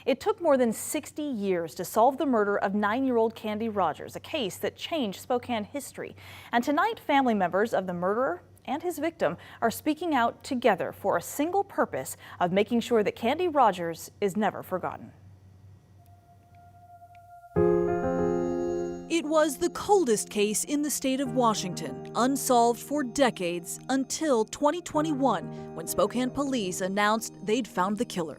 It took more than 60 years to solve the murder of 9-year-old Cathie Rogers, a case that changed Spokane history. And tonight, family members of the murderer and his victim are speaking out together for a single purpose of making sure that Cathie Rogers is never forgotten. It was the coldest case in the state of Washington, unsolved for decades until 2021, when Spokane police announced they'd found the killer.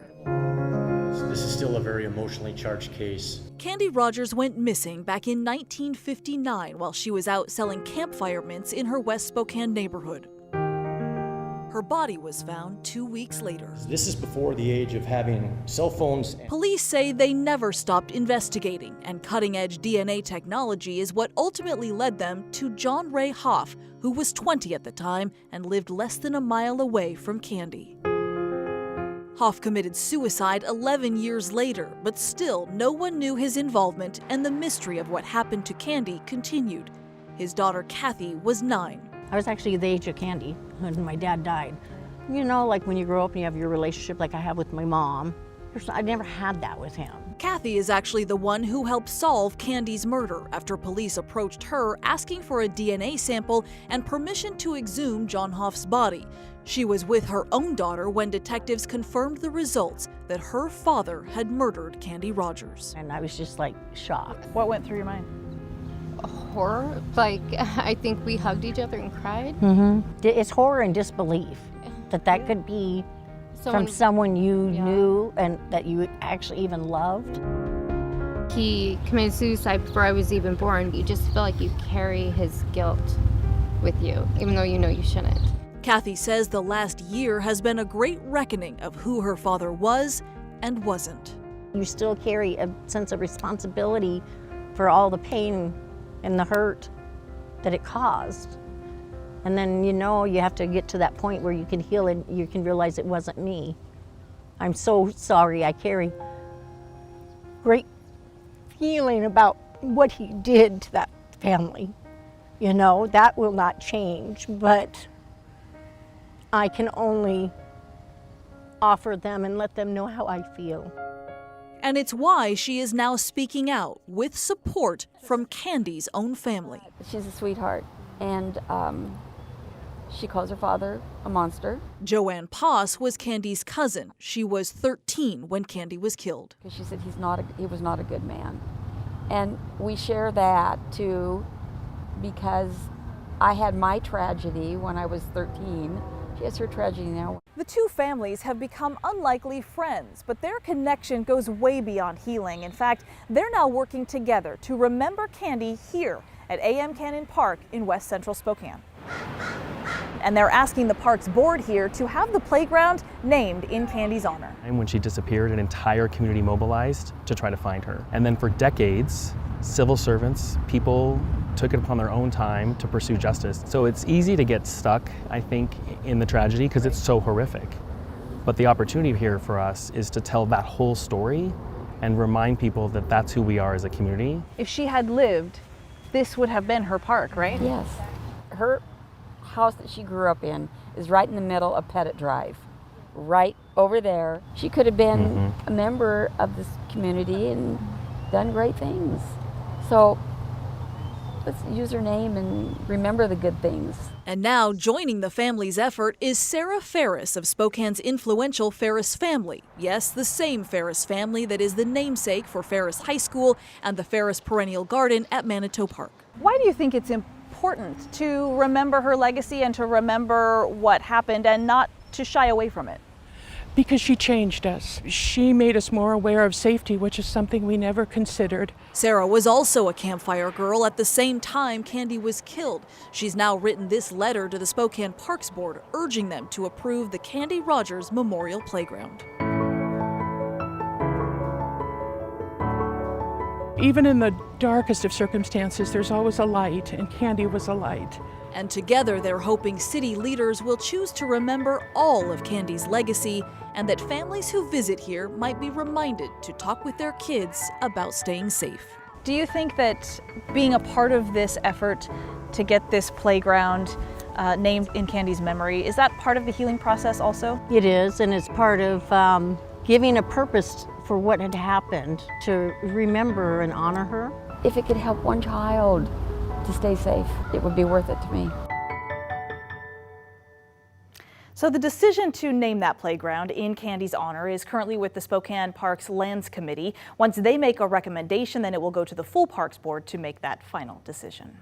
This is still a very emotionally charged case. Cathie Rogers went missing back in 1959 while she was out selling campfire mints in her West Spokane neighborhood. Her body was found 2 weeks later. This is before the age of having cell phones. Police say they never stopped investigating, and cutting-edge DNA technology is what ultimately led them to John Ray Hoff, who was 20 at the time and lived less than a mile away from Cathie. Hoff committed suicide 11 years later, but still no one knew his involvement, and the mystery of what happened to Cathie continued. His daughter Cathie was 9. I was actually the age of Cathie when my dad died. You know, like when you grow up and you have your relationship like I have with my mom. I never had that with him. Cathie is actually the one who helped solve Cathie's murder after police approached her asking for a DNA sample and permission to exhume John Hoff's body. She was with her own daughter when detectives confirmed the results that her father had murdered Cathie Rogers. And I was just like shocked. What went through your mind? Horror. Like, I think we hugged each other and cried. It's horror and disbelief that could be from someone you knew and that you actually even loved. He committed suicide before I was even born. You just feel like you carry his guilt with you, even though you know you shouldn't. Cathie says the last year has been a great reckoning of who her father was and wasn't. You still carry a sense of responsibility for all the pain and the hurt that it caused. And then, you know, you have to get to that point where you can heal and you can realize it wasn't me. I'm so sorry. I carry great feeling about what he did to that family. You know, that will not change, but I can only offer them and let them know how I feel. And it's why she is now speaking out with support from Cathie's own family. She's a sweetheart, and she calls her father a monster. Joanne Poss was Cathie's cousin. She was 13 when Cathie was killed. She said he was not a good man. And we share that too, because I had my tragedy when I was 13. She has her tragedy now. The two families have become unlikely friends, but their connection goes way beyond healing. In fact, they're now working together to remember Cathie here at A.M. Cannon Park in West Central Spokane. And they're asking the park's board here to have the playground named in Cathie's honor. And when she disappeared, an entire community mobilized to try to find her. And then for decades, civil servants, people took it upon their own time to pursue justice. So it's easy to get stuck, I think, in the tragedy because it's so horrific. But the opportunity here for us is to tell that whole story and remind people that that's who we are as a community. If she had lived, this would have been her park, right? Yes. Her house that she grew up in is right in the middle of Pettit Drive, right over there. She could have been a member of this community and done great things. So let's use her name and remember the good things. And now joining the family's effort is Sarah Ferris of Spokane's influential Ferris family. Yes, the same Ferris family that is the namesake for Ferris High School and the Ferris Perennial Garden at Manitou Park. Why do you think it's important to remember her legacy and to remember what happened and not to shy away from it? Because she changed us. She made us more aware of safety, which is something we never considered. Sarah was also a campfire girl at the same time Cathie was killed. She's now written this letter to the Spokane Parks Board, urging them to approve the Cathie Rogers Memorial Playground. Even in the darkest of circumstances, there's always a light, and Cathie was a light. And together they're hoping city leaders will choose to remember all of Cathie's legacy and that families who visit here might be reminded to talk with their kids about staying safe. Do you think that being a part of this effort to get this playground named in Cathie's memory, is that part of the healing process also? It is, and it's part of giving a purpose for what had happened, to remember and honor her. If it could help one child to stay safe, it would be worth it to me. So the decision to name that playground in Candy's honor is currently with the Spokane Parks Lands Committee. Once they make a recommendation, then it will go to the full Parks Board to make that final decision.